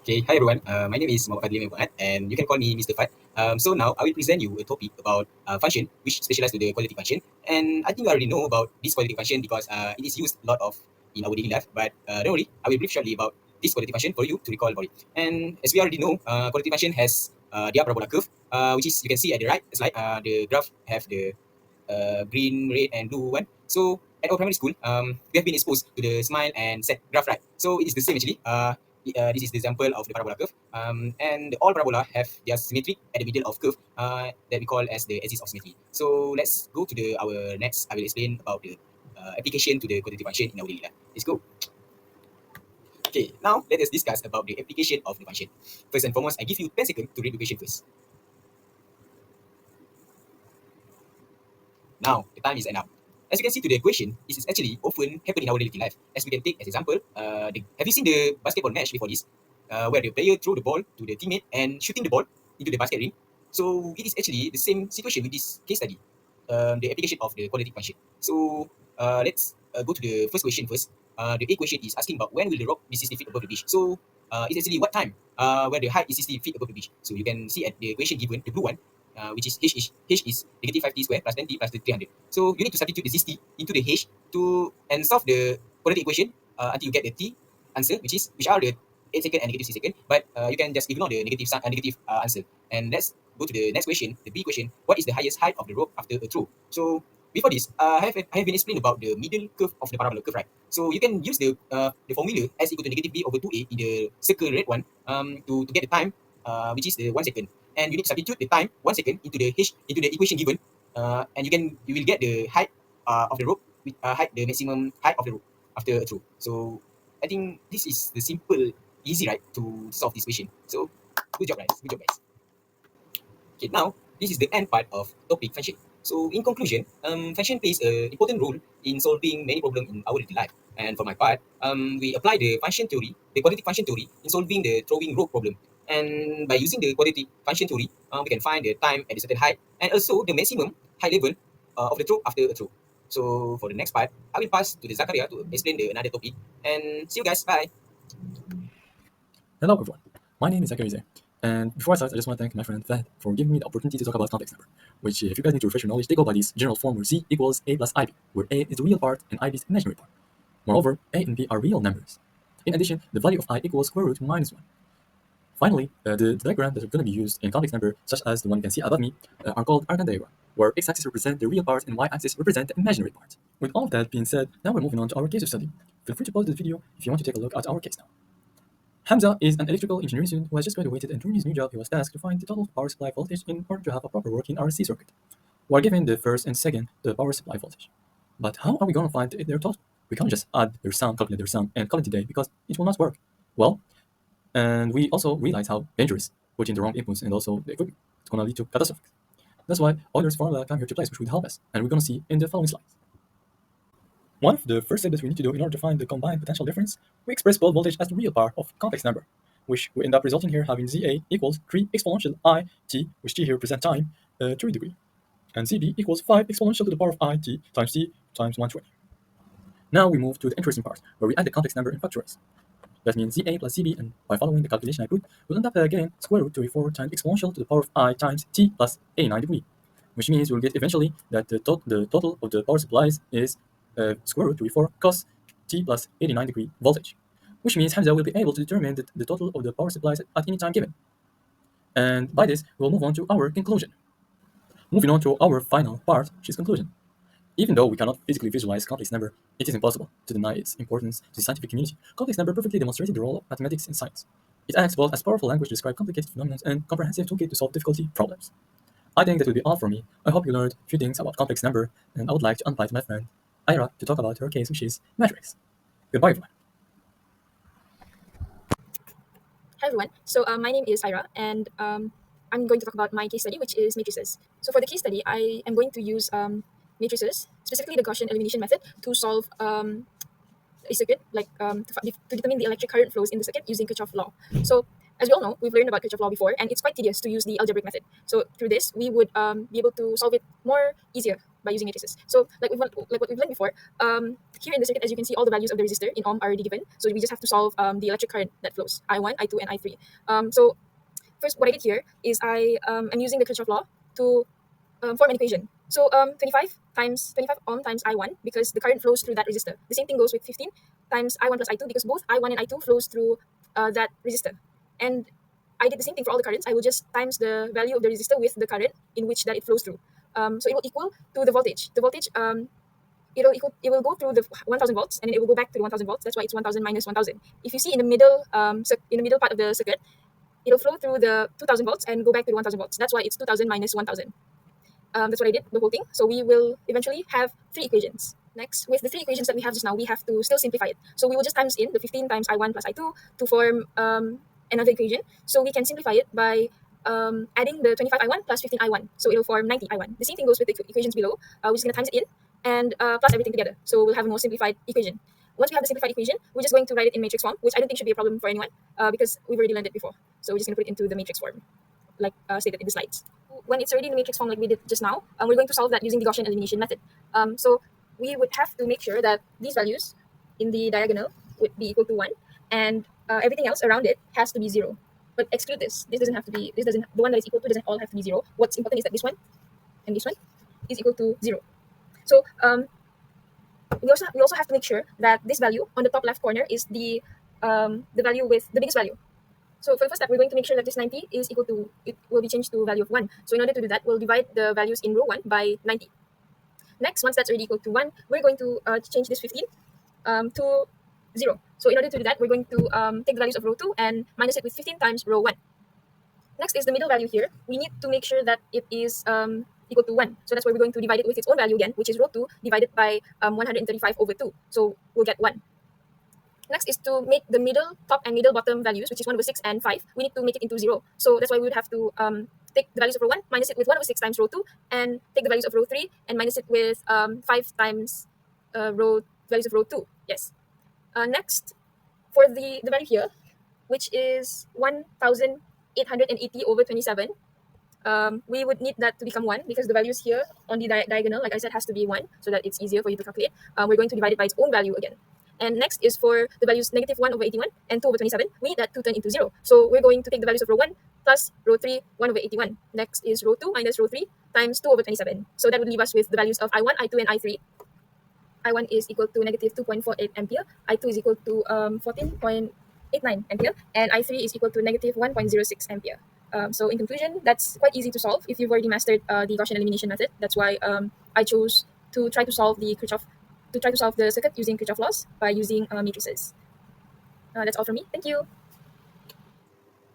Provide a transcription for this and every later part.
Okay, hi everyone. My name is Muhammad Fadli Muhammad, and you can call me Mr. Fad. So now I will present you a topic about function, which specializes to the quality function. And I think you already know about this quality function because it is used a lot of in our daily life. But don't worry, I will brief shortly about this quality function for you to recall about it. And as we already know, quality function has their parabola curve, which is you can see at the right slide. The graph have the green, red, and blue one. So at our primary school, we have been exposed to the smile and set graph, right? So it is the same actually. This is the example of the parabola curve. And all parabola have their symmetry at the middle of curve that we call as the axis of symmetry. So let's go to our next. I will explain about the application to the quantitative function in our daily life. Let's go. Okay, now let us discuss about the application of the function. First and foremost, I give you 10 seconds to read the question first. Now, the time is up. As you can see to the equation, this is actually often happen in our daily life. As we can take as example, have you seen the basketball match before this? Where the player throw the ball to the teammate and shooting the ball into the basket ring. So it is actually the same situation with this case study, the application of the quadratic function. So let's go to the first question first. The A question is asking about when will the rock be 60 feet above the beach. So it's actually what time where the height is 60 feet above the beach. So you can see at the equation given, the blue one, which is h is negative 5t squared plus 10t plus the 300. So you need to substitute the 60 into the h to and solve the quadratic equation until you get the t answer, which are the 8 second and negative 6 second. But you can just ignore the negative answer. And let's go to the next question, the B question. What is the highest height of the rope after a throw? So before this, I have been explained about the middle curve of the parabola curve, right? So you can use the formula s equal to negative b over 2a in the circle red one to get the time, which is the 1 second. And you need to substitute the time 1 second into the equation given, and you will get the height of the rope, the maximum height of the rope after a throw. So I think this is the simple, easy, right, to solve this question. So good job, guys. Good job, guys. Okay, now this is the end part of topic function. So in conclusion, function plays an important role in solving many problems in our daily life. And for my part, we apply the function theory, the quadratic function theory, in solving the throwing rope problem. And by using the quadratic function theory, we can find the time at a certain height and also the maximum height level of the throw after a throw. So for the next part, I will pass to the Zakaria to explain another topic. And see you guys. Bye. Hello everyone, my name is Zakaria, and before I start, I just want to thank my friend Fahd for giving me the opportunity to talk about complex number, which if you guys need to refresh your knowledge, they go by this general form where Z equals A plus IB, where A is the real part and IB is the imaginary part. Moreover, A and B are real numbers. In addition, the value of I equals square root minus 1. Finally, the diagram that are going to be used in complex number, such as the one you can see above me, are called arcane diagram, where x-axis represents the real part and y-axis represent the imaginary part. With all of that being said, now we're moving on to our case study. Feel free to pause the video if you want to take a look at our case now. Hamza is an electrical engineering student who has just graduated, and during his new job, he was tasked to find the total power supply voltage in order to have a proper working RC circuit. We are given the first and second, the power supply voltage. But how are we going to find their total? We can't just add their sum, calculate their sum, and call it a day because it will not work. Well, and we also realize how dangerous putting the wrong inputs and also the equipment. It's going to lead to catastrophe. That's why Euler's formula come here to place, which would help us, and we're going to see in the following slides. One of the first steps that we need to do in order to find the combined potential difference, we express both voltage as the real part of complex number, which will end up resulting here having ZA equals 3 exponential I t, which t here represents time, 3 degree, and ZB equals 5 exponential to the power of I t times t times 120. Now we move to the interesting part, where we add the complex number in factorials. That means ZA plus ZB, and by following the calculation I put, we'll end up getting square root 34 times exponential to the power of I times t plus 89 degree, which means we'll get eventually that the total of the power supplies is square root 34 cos t plus 89 degree voltage, which means Hamza will be able to determine the total of the power supplies at any time given. And by this, we'll move on to our conclusion. Moving on to our final part, which is conclusion. Even though we cannot physically visualize complex number, it is impossible to deny its importance to the scientific community. Complex number perfectly demonstrated the role of mathematics in science. It acts both as powerful language to describe complicated phenomena and comprehensive toolkit to solve difficulty problems. I think that will be all for me. I hope you learned a few things about complex number, and I would like to invite my friend Ira to talk about her case, which is matrix. Goodbye, everyone. Hi everyone. So my name is Ira, and I'm going to talk about my case study, which is matrices. So for the case study, I am going to use matrices, specifically the Gaussian elimination method, to solve a circuit, like to determine the electric current flows in the circuit using Kirchhoff law. So as we all know, we've learned about Kirchhoff law before, and it's quite tedious to use the algebraic method. So through this, we would be able to solve it more easier by using matrices. So like what we've learned before, here in the circuit, as you can see, all the values of the resistor in ohm are already given. So we just have to solve the electric current that flows, I1, I2, and I3. So first, what I did here is I'm using the Clipchamp law to form an equation. So 25 ohm times I1, because the current flows through that resistor. The same thing goes with 15 times I1 plus I2, because both I1 and I2 flows through that resistor. And I did the same thing for all the currents. I will just times the value of the resistor with the current in which that it flows through. So it will equal to the voltage. The voltage it will go through the 1000 volts, and then it will go back to the 1000 volts. That's why it's 1000 minus 1000. If you see in the middle in the middle part of the circuit, it'll flow through the 2000 volts and go back to the 1000 volts. That's why it's 2000 minus 1000. That's what I did, the whole thing. So we will eventually have three equations. Next, with the three equations that we have just now, we have to still simplify it. So we will just times in the 15 times I1 plus I2 to form another equation. So we can simplify it by adding the 25 I1 plus 15 I1. So it'll form 90 I1. The same thing goes with the equations below. We're just going to times it in and plus everything together. So we'll have a more simplified equation. Once we have the simplified equation, we're just going to write it in matrix form, which I don't think should be a problem for anyone because we've already learned it before. So we're just going to put it into the matrix form, like stated in the slides. When it's already in the matrix form like we did just now, we're going to solve that using the Gaussian elimination method. So we would have to make sure that these values in the diagonal would be equal to 1, and everything else around it has to be 0. But exclude this. This doesn't have to be, the one that is equal to doesn't all have to be 0. What's important is that this one and this one is equal to 0. So we also have to make sure that this value on the top left corner is the value with the biggest value. So for the first step, we're going to make sure that this 90 is equal to, it will be changed to value of 1. So in order to do that, we'll divide the values in row 1 by 90. Next, once that's already equal to 1, we're going to change this 15 to 0. So in order to do that, we're going to take the values of row 2 and minus it with 15 times row 1. Next is the middle value here. We need to make sure that it is equal to 1. So that's why we're going to divide it with its own value again, which is row 2 divided by 135 over 2. So we'll get 1. Next is to make the middle top and middle bottom values, which is 1 over 6 and 5. We need to make it into 0. So that's why we would have to take the values of row 1, minus it with 1 over 6 times row 2, and take the values of row 3 and minus it with 5 times values of row 2. Yes. Next, for the value here, which is 1880 over 27, we would need that to become 1 because the values here on the diagonal, like I said, has to be 1 so that it's easier for you to calculate. We're going to divide it by its own value again. And next is for the values negative 1 over 81 and 2 over 27. We need that to turn into 0. So we're going to take the values of row 1 plus row 3, 1 over 81. Next is row 2 minus row 3 times 2 over 27. So that would leave us with the values of I1, I2, and I3. I1 is equal to negative 2.48 ampere. I2 is equal to 14.89 ampere. And I3 is equal to negative 1.06 ampere. So in conclusion, that's quite easy to solve if you've already mastered the Gaussian elimination method. That's why I chose to try to solve the circuit using Kirchhoff laws by using matrices. That's all from me. Thank you.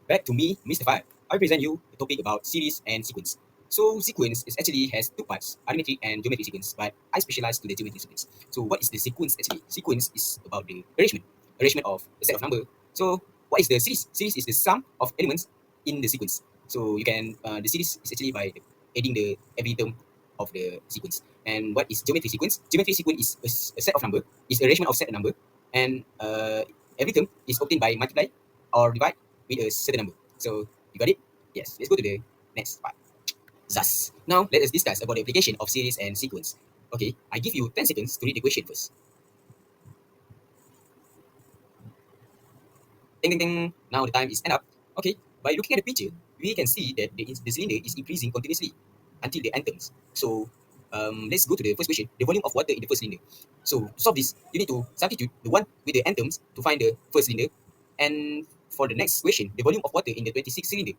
Back to me, Mr. Fire. I present you a topic about series and sequence. So sequence is actually has two parts, arithmetic and geometry sequence, but I specialize to the geometry sequence. So what is the sequence actually? Sequence is about the arrangement of a set of number. So what is the series? Series is the sum of elements in the sequence. So you can, the series is actually by adding the every term of the sequence. And what is geometry sequence? Geometry sequence is a set of number, is arrangement of set number, and every term is obtained by multiply or divide with a certain number. So you got it? Yes. Let's go to the next part. Thus, now let us discuss about the application of series and sequence. Okay, I give you 10 seconds to read the question first. Ding ding ding. Now the time is end up. Okay, by looking at the picture, we can see that the cylinder is increasing continuously until the end terms. So let's go to the first question, the volume of water in the first cylinder. So to solve this, you need to substitute the one with the end terms to find the first cylinder. And for the next question, the volume of water in the 26 cylinder.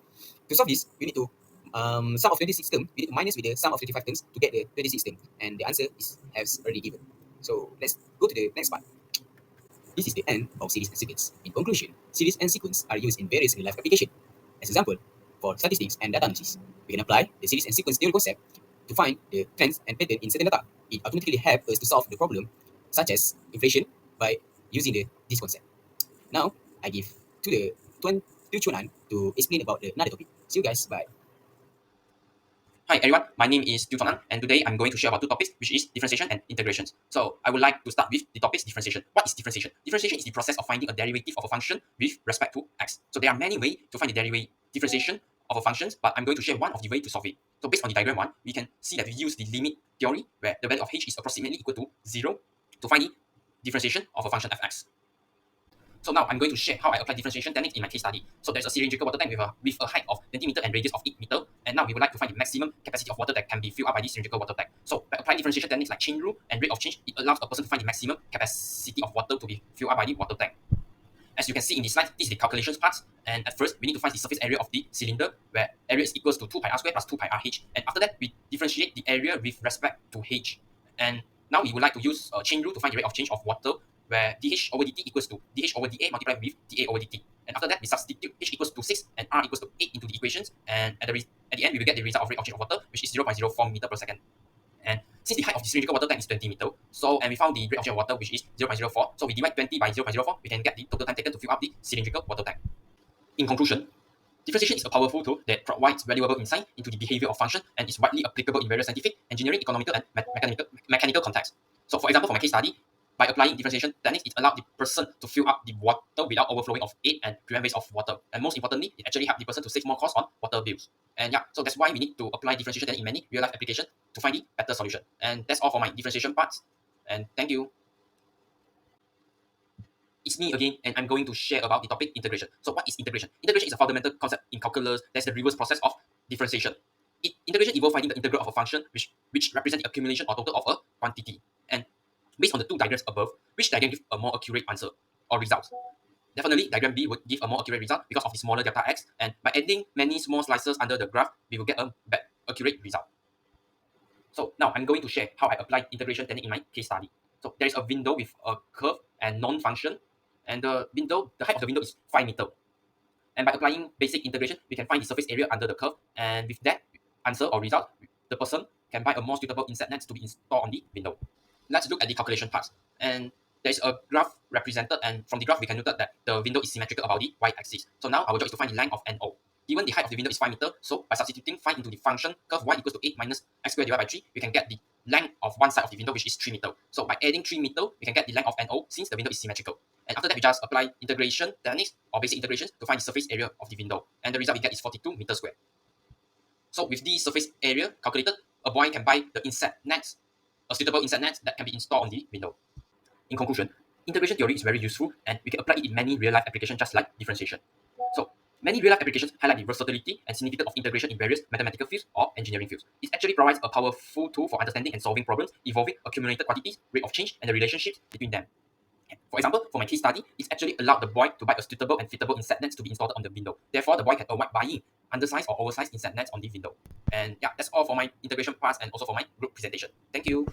To solve this, you need to sum of 26 terms, you need to minus with the sum of 25 terms to get the 26 term. And the answer has already given. So let's go to the next part. This is the end of series and sequence. In conclusion, series and sequence are used in various real-life applications. As example, for statistics and data analysis, we can apply the series and sequence theory concept to find the trends and pattern in certain data. It automatically helps us to solve the problem, such as inflation, by using this concept. Now, I give to Chuan to explain about another topic. See you guys. Bye. Hi everyone, my name is Tiu Chuan, and today I'm going to share about two topics, which is differentiation and integrations. So I would like to start with the topic differentiation. What is differentiation? Differentiation is the process of finding a derivative of a function with respect to x. So there are many ways to find the differentiation of a function, but I'm going to share one of the ways to solve it. So based on the diagram 1, we can see that we use the limit theory where the value of h is approximately equal to 0 to find the differentiation of a function fx. So now I'm going to share how I apply differentiation techniques in my case study. So there's a cylindrical water tank with a height of 20 meter and radius of 8 meter. And now we would like to find the maximum capacity of water that can be filled up by this cylindrical water tank. So by applying differentiation techniques like chain rule and rate of change, it allows a person to find the maximum capacity of water to be filled up by the water tank. As you can see in this slide, this is the calculations part. And at first, we need to find the surface area of the cylinder, where area is equals to 2 pi r squared plus 2 pi r h. And after that, we differentiate the area with respect to h. And now we would like to use a chain rule to find the rate of change of water, where dh over dt equals to dh over dA multiplied with dA over dt. And after that, we substitute h equals to 6 and r equals to 8 into the equations. And at the end, we will get the result of rate of change of water, which is 0.04 meter per second. And since the height of the cylindrical water tank is 20 meter, and we found the rate of change of water, which is 0.04, so we divide 20 by 0.04, we can get the total time taken to fill up the cylindrical water tank. In conclusion, differentiation is a powerful tool that provides valuable insight into the behavior of function and is widely applicable in various scientific, engineering, economical, and mechanical contexts. So for example, for my case study, by applying differentiation techniques, it allowed the person to fill up the water without overflowing of air and prevent waste of water. And most importantly, it actually helped the person to save more cost on water bills. And yeah, so that's why we need to apply differentiation technique in many real-life applications to find the better solution. And that's all for my differentiation parts. And thank you. It's me again, and I'm going to share about the topic integration. So what is integration? Integration is a fundamental concept in calculus. That's the reverse process of differentiation. Integration involves finding the integral of a function which represents the accumulation or total of a quantity. And based on the two diagrams above, which diagram gives a more accurate answer or result? Definitely, diagram B would give a more accurate result because of the smaller delta x, and by adding many small slices under the graph, we will get a accurate result. So now I'm going to share how I applied integration technique in my case study. So there is a window with a curve and non-function, and the height of the window is 5 meter. And by applying basic integration, we can find the surface area under the curve, and with that answer or result, the person can buy a more suitable inset nets to be installed on the window. Let's look at the calculation parts. And there's a graph represented, and from the graph we can note that the window is symmetrical about the y-axis. So now our job is to find the length of NO. Given the height of the window is 5 meter, so by substituting 5 into the function curve y equals to 8 minus x squared divided by 3, we can get the length of one side of the window, which is 3 meter. So by adding 3 meter, we can get the length of NO since the window is symmetrical. And after that, we just apply integration techniques or basic integrations to find the surface area of the window. And the result we get is 42 meters squared. So with the surface area calculated, a boy can buy the inset nets, a suitable inset net that can be installed on the window. In conclusion, integration theory is very useful, and we can apply it in many real-life applications just like differentiation. So many real-life applications highlight the versatility and significance of integration in various mathematical fields or engineering fields. It actually provides a powerful tool for understanding and solving problems involving accumulated quantities, rate of change, and the relationships between them. For example, for my case study, it's actually allowed the boy to buy a suitable and fittable inset nets to be installed on the window. Therefore, the boy can avoid buying undersized or oversized inset nets on the window. And yeah, that's all for my integration parts and also for my group presentation. Thank you.